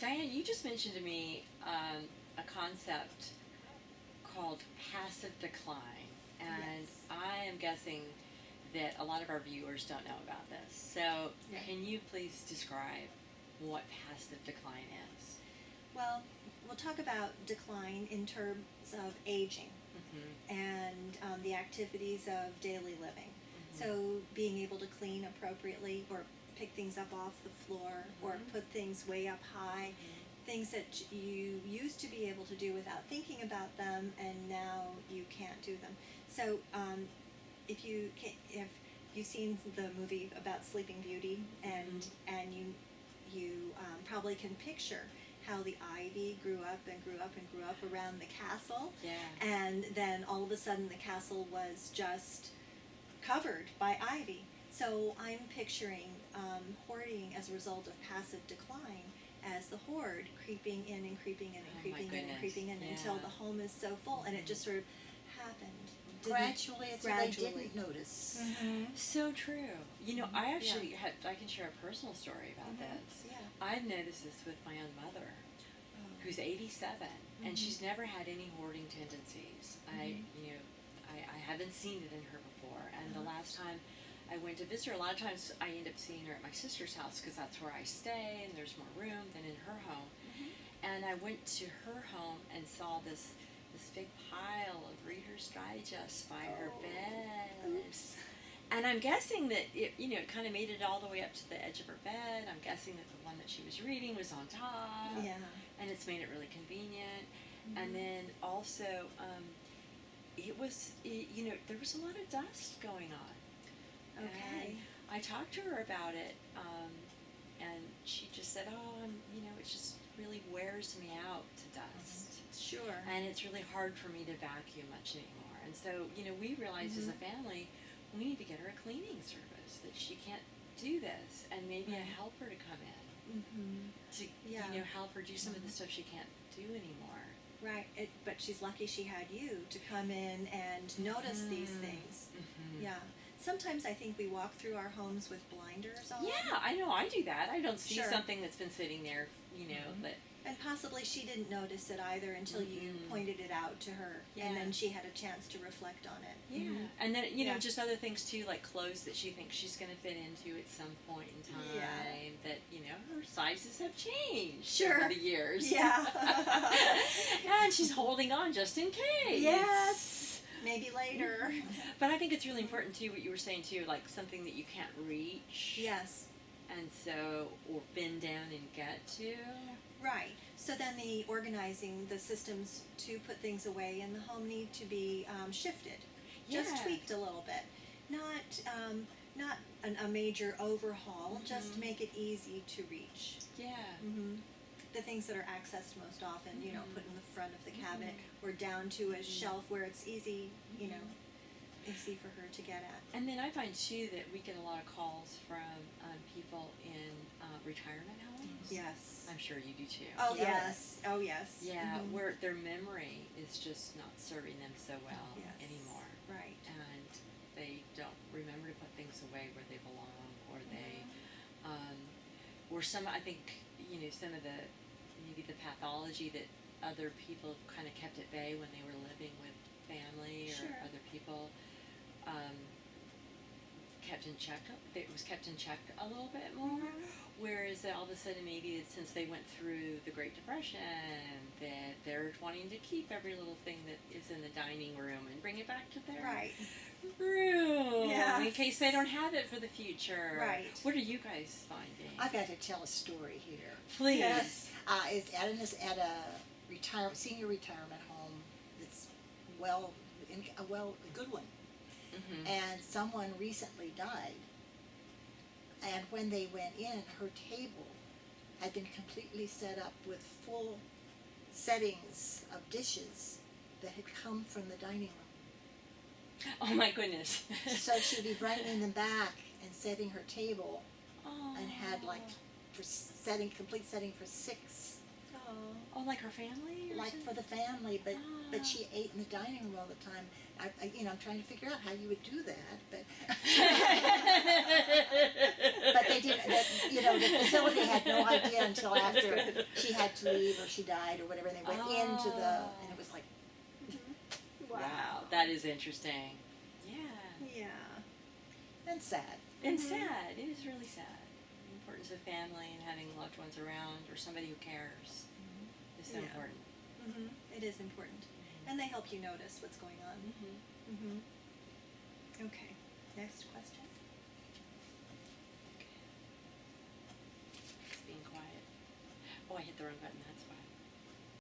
Diane, you just mentioned to me a concept called passive decline, and Yes. I am guessing that a lot of our viewers don't know about this. So, Yeah. can you please describe what passive decline is? Well, we'll talk about decline in terms of aging Mm-hmm. and the activities of daily living. Mm-hmm. So, being able to clean appropriately or pick things up off the floor or Mhm. put things way up high, Mhm. things that you used to be able to do without thinking about them, and now you can't do them. So, if you've seen the movie about Sleeping Beauty, and Mhm. you probably can picture how the ivy grew up and grew up and grew up around the castle, Yeah. and then all of a sudden the castle was just covered by ivy. So I'm picturing hoarding as a result of passive decline, as the hoard creeping in and creeping in and Oh, my creeping in and goodness. creeping in until Yeah. the home is so full, and it just sort of happened. Gradually, it's what they Gradually. didn't notice. Mm-hmm. So true. You know, I actually Yeah. I can share a personal story about Mhm. this. Yeah. I've noticed this with my own mother, who's 87, and Mhm. she's never had any hoarding tendencies. Mhm. I haven't seen it in her before. And the Uh-huh. last time I went to visit her, a lot of times I end up seeing her at my sister's house because that's where I stay and there's more room than in her home. Mhm. And I went to her home and saw this big pile of Reader's Digest by her Oh. bed. Oops. And I'm guessing that it kind of made it all the way up to the edge of her bed. I'm guessing that the one that she was reading was on top. Yeah. And it's made it really convenient. Mhm. And then also, there was a lot of dust going on. Okay. And I talked to her about it, and she just said, "Oh, it just really wears me out to dust." Sure. And it's really hard for me to vacuum much anymore. And so, we realized as a Mhm. family, we need to get her a cleaning service, that she can't do this, and maybe a Right. helper to come in Mm-hmm. to, Yeah. help her do some of the Mhm. stuff she can't do anymore. Right. But she's lucky she had you to come in and notice these things. Mm-hmm. Yeah. Sometimes I think we walk through our homes with blinders on. Yeah, I know, I do that. I don't see Sure. something that's been sitting there, Mhm. but And possibly she didn't notice it either until you Mhm. pointed it out to her, Yeah. and then she had a chance to reflect on it. yeah. Mhm. And then, Yeah. just other things too, like clothes that she thinks she's going to fit into at some point in time, Yeah. that, her sizes have changed Sure. over the years. Yeah. And she's holding on just in case. Yes. Maybe later. But I think it's really important too, what you were saying too, like something that you can't reach. Yes. And so, or bend down and get to. Right. So then the organizing, the systems to put things away in the home need to be shifted, just Yeah. tweaked a little bit. Not a major overhaul, just Mhm. make it easy to reach. Yeah. Mm-hmm. The things that are accessed most often, Mhm. put in the front of the cabinet Mhm. or down to a Mhm. shelf where it's easy, Mhm. easy for her to get at. And then I find too that we get a lot of calls from people in retirement homes. Yes. I'm sure you do too. Oh, Yeah. yes. Oh, yes. Yeah, Mhm. where their memory is just not serving them so well Yes. anymore. Right. And they don't remember to put things away where they belong, or they, or I think, some of maybe the pathology that other people kind of kept at bay when they were living with family or Sure. other people, kept in check. It was kept in check a little bit more. Mhm. Whereas all of a sudden, maybe since they went through the Great Depression, that they're wanting to keep every little thing that is in the dining room and bring it back to their Right. room, Yeah. in case they don't have it for the future. Right. What are you guys finding? I've got to tell a story here. Please. Yes. It's at a senior retirement home that's a good one. Mm-hmm. And someone recently died. And when they went in, her table had been completely set up with full settings of dishes that had come from the dining room. Oh my goodness. So she'd be bringing them back and setting her table, Oh. and had complete setting for 6, Oh, like her family? Or like something? for the family, but Ah. she ate in the dining room all the time. I'm trying to figure out how you would do that, but but they they didn't, that, you know, the facility had no idea until after she had to leave or she died or whatever, and they went into the, and it was like, Wow, that is interesting. Yeah. Yeah. and sad. And Mhm. sad. It is really sad. The importance of family and having loved ones around or somebody who cares is so Yeah. important. Mhm. It is important, and they help you notice what's going on. Mm-hmm. Mhm. Okay. Next question. It's being quiet. Oh, I hit the wrong button. That's